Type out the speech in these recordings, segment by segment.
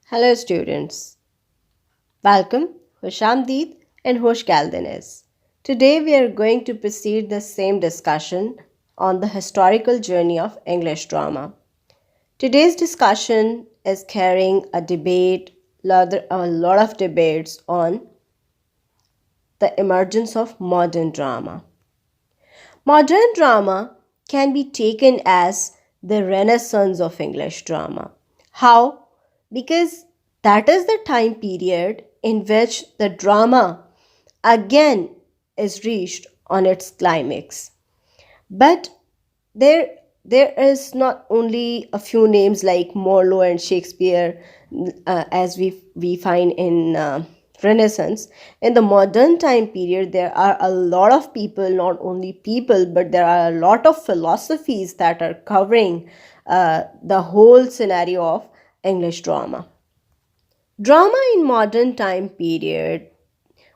Hello, students. Welcome, Hushamdeed and Hosh Galdanes. Today, we are going to proceed the same discussion on the historical journey of English drama. Today's discussion is carrying a lot of debates on the emergence of modern drama. Modern drama can be taken as the renaissance of English drama. How? Because that is the time period in which the drama again is reached on its climax. But there there is not only a few names like Marlowe and Shakespeare, as we find in Renaissance. In the modern time period, there are a lot of people, not only people, but there are a lot of philosophies that are covering the whole scenario of English drama. Drama in modern time period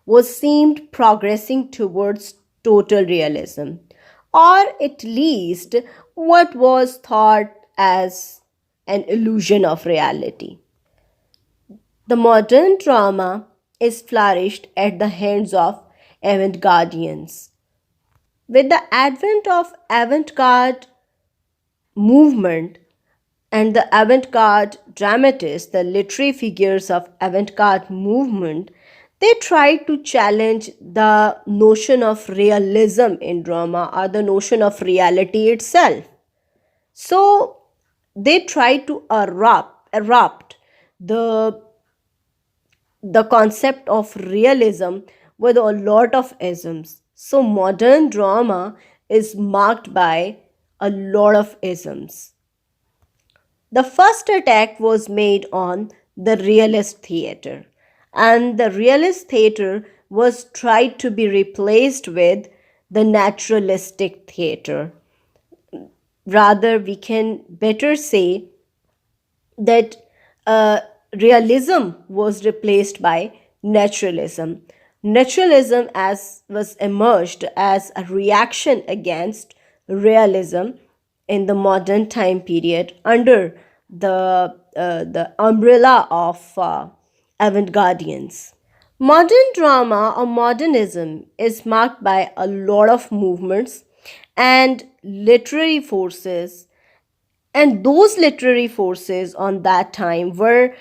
was seemed progressing towards total realism, or at least what was thought as an illusion of reality. The modern drama is flourished at the hands of avant-gardians. With the advent of avant-garde movement and the avant-garde dramatists, the literary figures of avant-garde movement, they tried to challenge the notion of realism in drama or the notion of reality itself. So they tried to erupt the the concept of realism with a lot of isms. So modern drama is marked by a lot of isms. The first attack was made on the realist theater, and the realist theater was tried to be replaced with the naturalistic theater. Rather, we can better say that realism was replaced by naturalism. Naturalism as was emerged as a reaction against realism in the modern time period under the umbrella of avant-gardians. Modern drama or modernism is marked by a lot of movements and literary forces, and those literary forces on that time were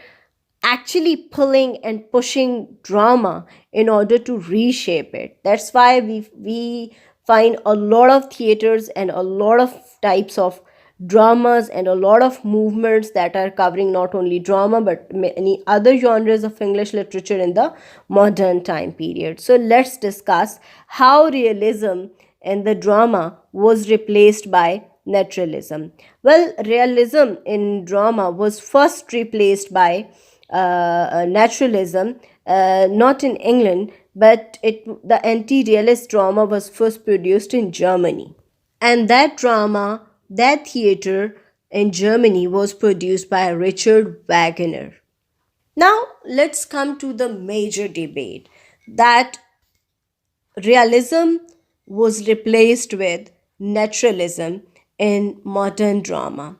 actually pulling and pushing drama in order to reshape it. That's why we find a lot of theaters and a lot of types of dramas and a lot of movements that are covering not only drama but many other genres of English literature in the modern time period. So let's discuss how realism in the drama was replaced by naturalism. Well, realism in drama was first replaced by naturalism, not in England, but the anti-realist drama was first produced in Germany. And that drama, that theater in Germany was produced by Richard Wagner. Now, let's come to the major debate that realism was replaced with naturalism in modern drama.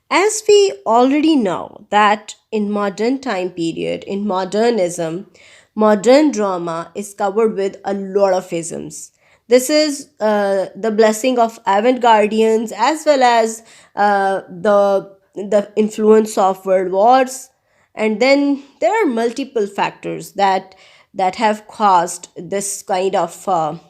As we already know that in modern time period, in modernism, modern drama is covered with a lot of isms. This is the blessing of avant-gardians as well as the influence of world wars, and then there are multiple factors that have caused this kind of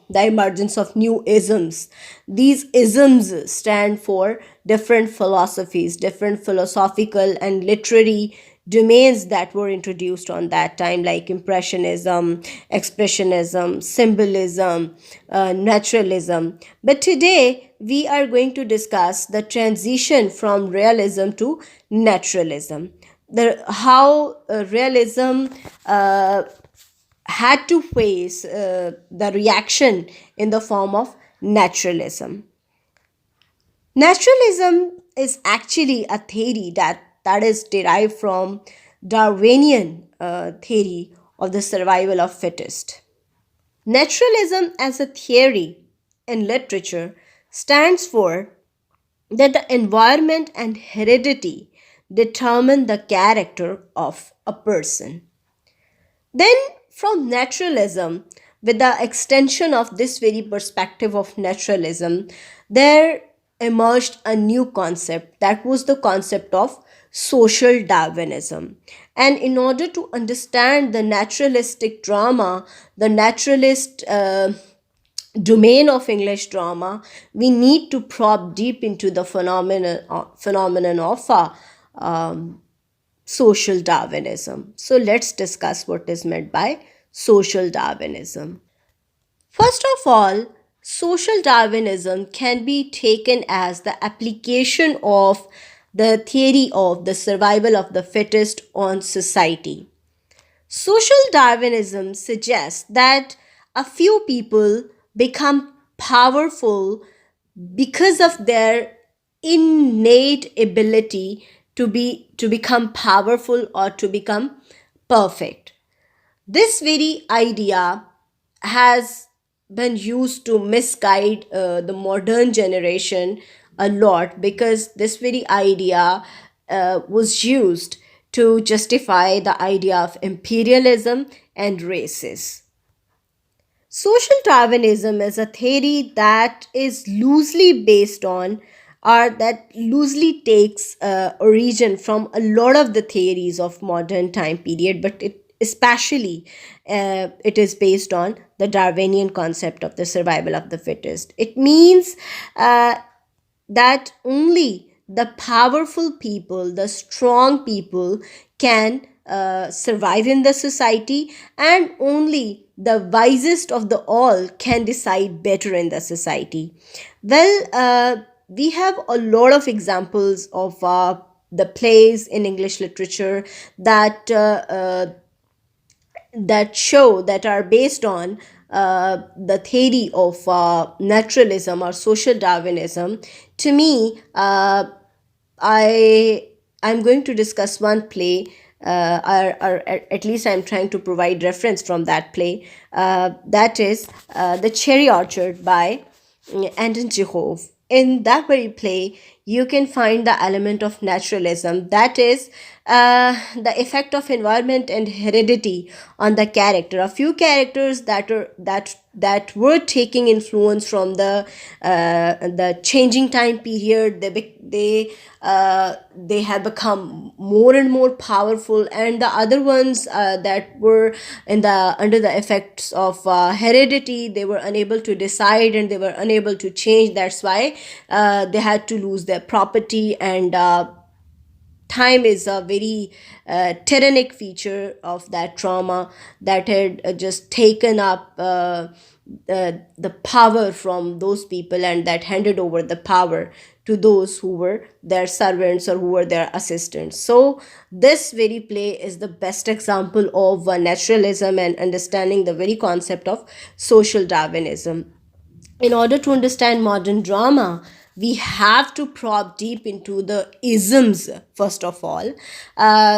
the emergence of new isms. These isms stand for different philosophies, different philosophical and literary domains that were introduced on that time, like impressionism, expressionism, symbolism, naturalism. But today we are going to discuss the transition from realism to naturalism, the how realism had to face the reaction in the form of naturalism. Naturalism is actually a theory that is derived from Darwinian theory of the survival of fittest. Naturalism as a theory in literature stands for that the environment and heredity determine the character of a person. Then, from naturalism, with the extension of this very perspective of naturalism, there emerged a new concept, that was the concept of social Darwinism. And in order to understand the naturalistic drama, the naturalist domain of English drama, we need to probe deep into the phenomenon of social Darwinism. So let's discuss what is meant by social Darwinism. First of all, social Darwinism can be taken as the application of the theory of the survival of the fittest on society. Social Darwinism suggests that a few people become powerful because of their innate ability to become powerful or to become perfect. This very idea has been used to misguide the modern generation a lot, because this very idea was used to justify the idea of imperialism and races. Social Darwinism is a theory that is loosely based on, or that loosely takes origin from a lot of the theories of modern time period, but it is based on the Darwinian concept of the survival of the fittest. It means that only the powerful people, the strong people, can survive in the society, and only the wisest of the all can decide better in the society. Well, we have a lot of examples of the plays in English literature that that are based on the theory of naturalism or social Darwinism. To me, I'm going to discuss one play, or at least I'm trying to provide reference from that play. That is The Cherry Orchard by Anton Chekhov. In that very play, you can find the element of naturalism, that is, the effect of environment and heredity on the character. A few characters that were taking influence from the changing time period, they have become more and more powerful, and the other ones that were in the under the effects of heredity, they were unable to decide and they were unable to change. That's why they had to lose their property, and time is a very tyrannic feature of that trauma that had just taken up the power from those people, and that handed over the power to those who were their servants or who were their assistants. So this very play is the best example of naturalism and understanding the very concept of social Darwinism. In order to understand modern drama, we have to probe deep into the isms first of all.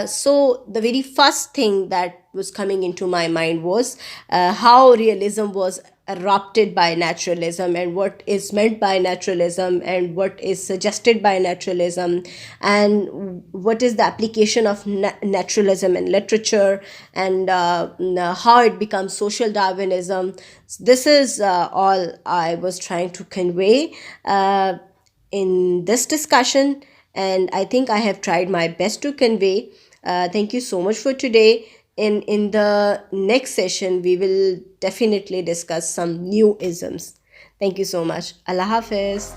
So the very first thing that was coming into my mind was how realism was erupted by naturalism, and what is meant by naturalism, and what is suggested by naturalism, and what is the application of naturalism in literature, and how it becomes social Darwinism. This is all I was trying to convey in this discussion, and I think I have tried my best to convey. Thank you so much for today. In the next session, we will definitely discuss some new isms. Thank you so much. Allah Hafiz.